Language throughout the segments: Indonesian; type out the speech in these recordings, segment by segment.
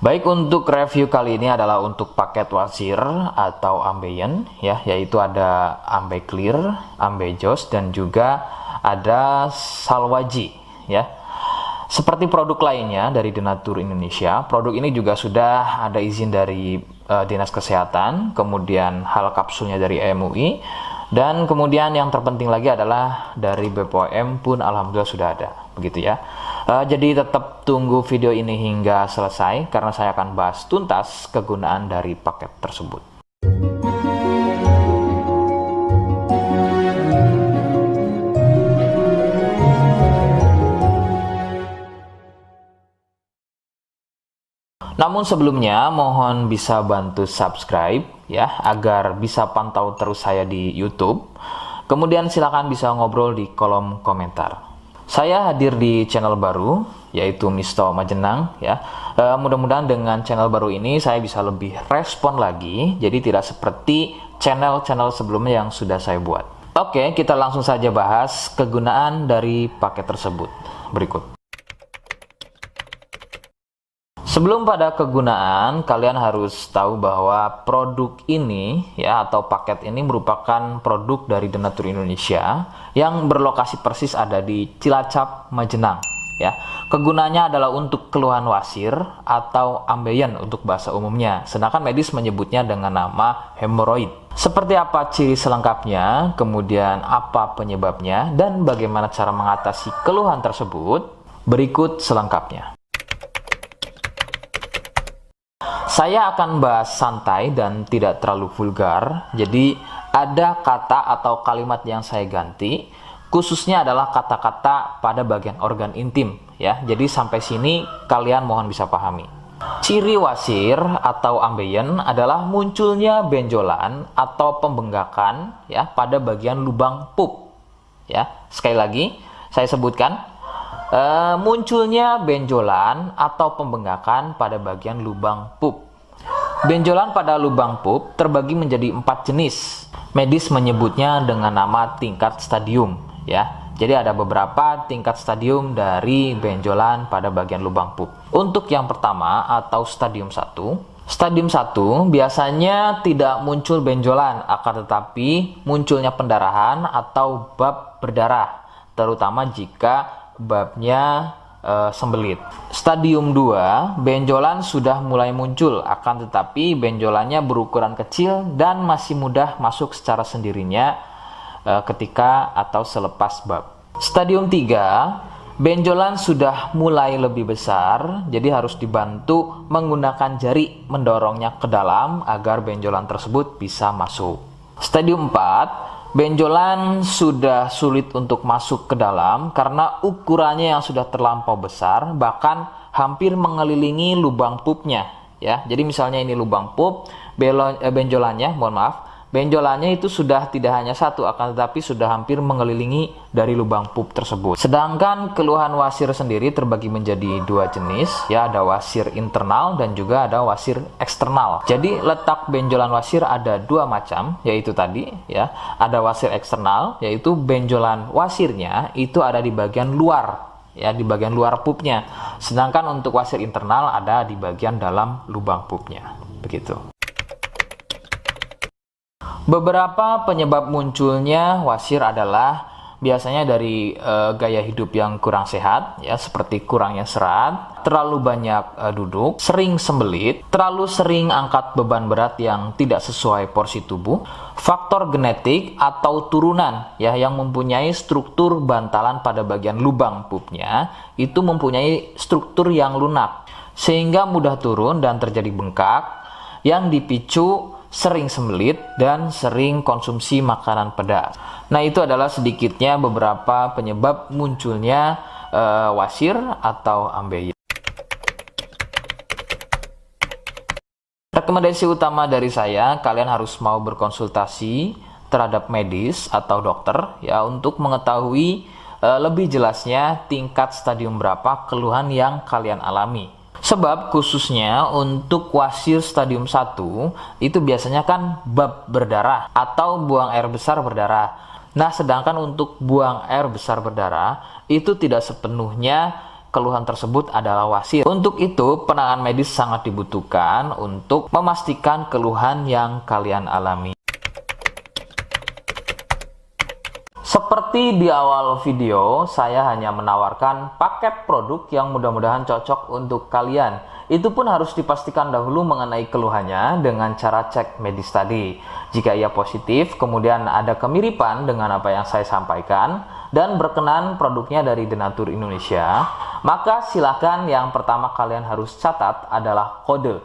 Baik, untuk review kali ini adalah untuk paket wasir atau ambeien ya, yaitu ada ambeclear, ambejos dan juga ada salwaji ya. Seperti produk lainnya dari Denatur Indonesia, produk ini juga sudah ada izin dari Dinas Kesehatan, kemudian hal kapsulnya dari MUI, dan kemudian yang terpenting lagi adalah dari BPOM pun alhamdulillah sudah ada, begitu ya. Jadi tetap tunggu video ini hingga selesai karena saya akan bahas tuntas kegunaan dari paket tersebut. Namun sebelumnya mohon bisa bantu subscribe ya agar bisa pantau terus saya di YouTube. Kemudian silakan bisa ngobrol di kolom komentar. Saya hadir di channel baru yaitu Misto Majenang ya. Mudah-mudahan dengan channel baru ini saya bisa lebih respon lagi. Jadi tidak seperti channel-channel sebelumnya yang sudah saya buat. Oke, kita langsung saja bahas kegunaan dari paket tersebut. Berikut. Sebelum pada kegunaan, kalian harus tahu bahwa produk ini ya atau paket ini merupakan produk dari Denatur Indonesia yang berlokasi persis ada di Cilacap, Majenang ya. Kegunaannya adalah untuk keluhan wasir atau ambeien untuk bahasa umumnya, sedangkan medis menyebutnya dengan nama hemoroid. Seperti apa ciri selengkapnya, kemudian apa penyebabnya, dan bagaimana cara mengatasi keluhan tersebut, berikut selengkapnya. Saya akan bahas santai dan tidak terlalu vulgar, jadi ada kata atau kalimat yang saya ganti, khususnya adalah kata-kata pada bagian organ intim ya. Jadi sampai sini kalian mohon bisa pahami. Ciri wasir atau ambeien adalah munculnya benjolan atau pembengkakan ya pada bagian lubang pup ya. Sekali lagi saya sebutkan, munculnya benjolan atau pembengkakan pada bagian lubang pup. Benjolan pada lubang pup terbagi menjadi 4 jenis. Medis menyebutnya dengan nama tingkat stadium ya. Jadi ada beberapa tingkat stadium dari benjolan pada bagian lubang pup. Untuk yang pertama atau stadium 1, stadium 1 biasanya tidak muncul benjolan, akan tetapi munculnya pendarahan atau bab berdarah, terutama jika babnya sembelit. Stadium 2, benjolan sudah mulai muncul, akan tetapi benjolannya berukuran kecil dan masih mudah masuk secara sendirinya ketika atau selepas bab. Stadium 3, benjolan sudah mulai lebih besar, jadi harus dibantu menggunakan jari mendorongnya ke dalam agar benjolan tersebut bisa masuk. Stadium 4, benjolan sudah sulit untuk masuk ke dalam karena ukurannya yang sudah terlampau besar, bahkan hampir mengelilingi lubang pupnya ya. Jadi misalnya ini lubang pup, benjolannya, benjolannya itu sudah tidak hanya satu, akan tetapi sudah hampir mengelilingi dari lubang pup tersebut. Sedangkan keluhan wasir sendiri terbagi menjadi 2 jenis ya, ada wasir internal dan juga ada wasir eksternal. Jadi letak benjolan wasir ada 2 macam, yaitu tadi ya, ada wasir eksternal yaitu benjolan wasirnya itu ada di bagian luar ya, di bagian luar pupnya. Sedangkan untuk wasir internal ada di bagian dalam lubang pupnya. Begitu. Beberapa penyebab munculnya wasir adalah biasanya dari gaya hidup yang kurang sehat ya, seperti kurangnya serat, terlalu banyak duduk, sering sembelit, terlalu sering angkat beban berat yang tidak sesuai porsi tubuh, faktor genetik atau turunan ya yang mempunyai struktur bantalan pada bagian lubang pupnya itu mempunyai struktur yang lunak sehingga mudah turun dan terjadi bengkak yang dipicu sering sembelit dan sering konsumsi makanan pedas. Nah, itu adalah sedikitnya beberapa penyebab munculnya wasir atau ambeien. Rekomendasi utama dari saya, kalian harus mau berkonsultasi terhadap medis atau dokter ya untuk mengetahui lebih jelasnya tingkat stadium berapa keluhan yang kalian alami. Sebab khususnya untuk wasir stadium 1 itu biasanya kan bab berdarah atau buang air besar berdarah. Nah, sedangkan untuk buang air besar berdarah itu tidak sepenuhnya keluhan tersebut adalah wasit. Untuk itu, penanganan medis sangat dibutuhkan untuk memastikan keluhan yang kalian alami. Seperti di awal video, saya hanya menawarkan paket produk yang mudah-mudahan cocok untuk kalian. Itu pun harus dipastikan dahulu mengenai keluhannya dengan cara cek medis tadi. Jika ia positif, kemudian ada kemiripan dengan apa yang saya sampaikan, dan berkenan produknya dari Denatur Indonesia, maka silakan yang pertama kalian harus catat adalah kode.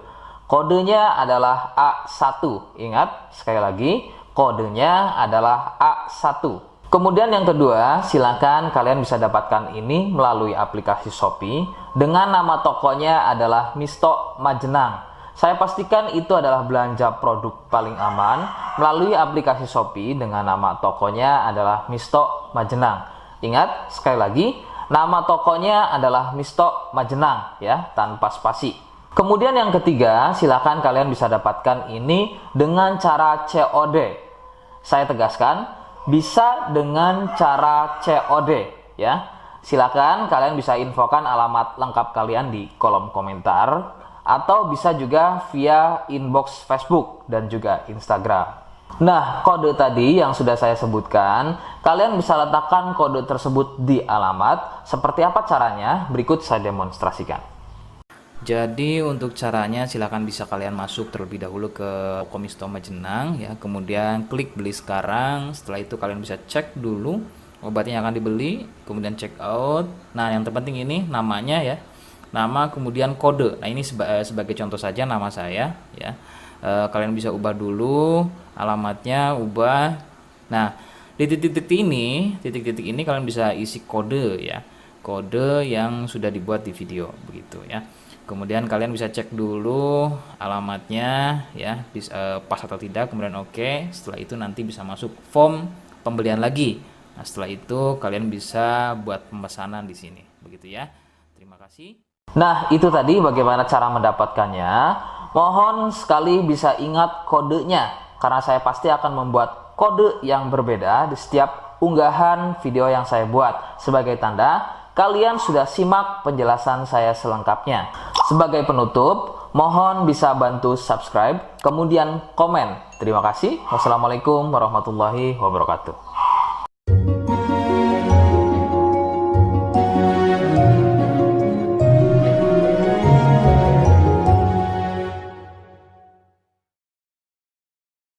Kodenya adalah A1. Ingat, sekali lagi, kodenya adalah A1. Kemudian yang kedua, silakan kalian bisa dapatkan ini melalui aplikasi Shopee dengan nama tokonya adalah Misto Majenang. Saya pastikan itu adalah belanja produk paling aman melalui aplikasi Shopee dengan nama tokonya adalah Misto Majenang. Ingat, sekali lagi, nama tokonya adalah Misto Majenang ya, tanpa spasi. Kemudian yang ketiga, silakan kalian bisa dapatkan ini dengan cara COD. Saya tegaskan, bisa dengan cara COD ya. Silakan kalian bisa infokan alamat lengkap kalian di kolom komentar atau bisa juga via inbox Facebook dan juga Instagram. Nah, kode tadi yang sudah saya sebutkan, kalian bisa letakkan kode tersebut di alamat. Seperti apa caranya? Berikut saya demonstrasikan. Jadi untuk caranya silakan bisa kalian masuk terlebih dahulu ke Misto Majenang ya, kemudian klik beli sekarang. Setelah itu kalian bisa cek dulu obatnya yang akan dibeli, kemudian check out. Nah, yang terpenting ini namanya ya, nama kemudian kode. Nah, ini sebagai contoh saja nama saya ya. Kalian bisa ubah dulu alamatnya, ubah. Nah, di titik-titik ini kalian bisa isi kode ya, kode yang sudah dibuat di video begitu ya. Kemudian kalian bisa cek dulu alamatnya ya, pas atau tidak, kemudian oke. Setelah itu nanti bisa masuk form pembelian lagi. Nah, setelah itu kalian bisa buat pemesanan di sini begitu ya. Terima kasih. Nah, itu tadi bagaimana cara mendapatkannya. Mohon sekali bisa ingat kodenya, karena saya pasti akan membuat kode yang berbeda di setiap unggahan video yang saya buat sebagai tanda kalian sudah simak penjelasan saya selengkapnya. Sebagai penutup, mohon bisa bantu subscribe, kemudian komen. Terima kasih. Wassalamualaikum warahmatullahi wabarakatuh.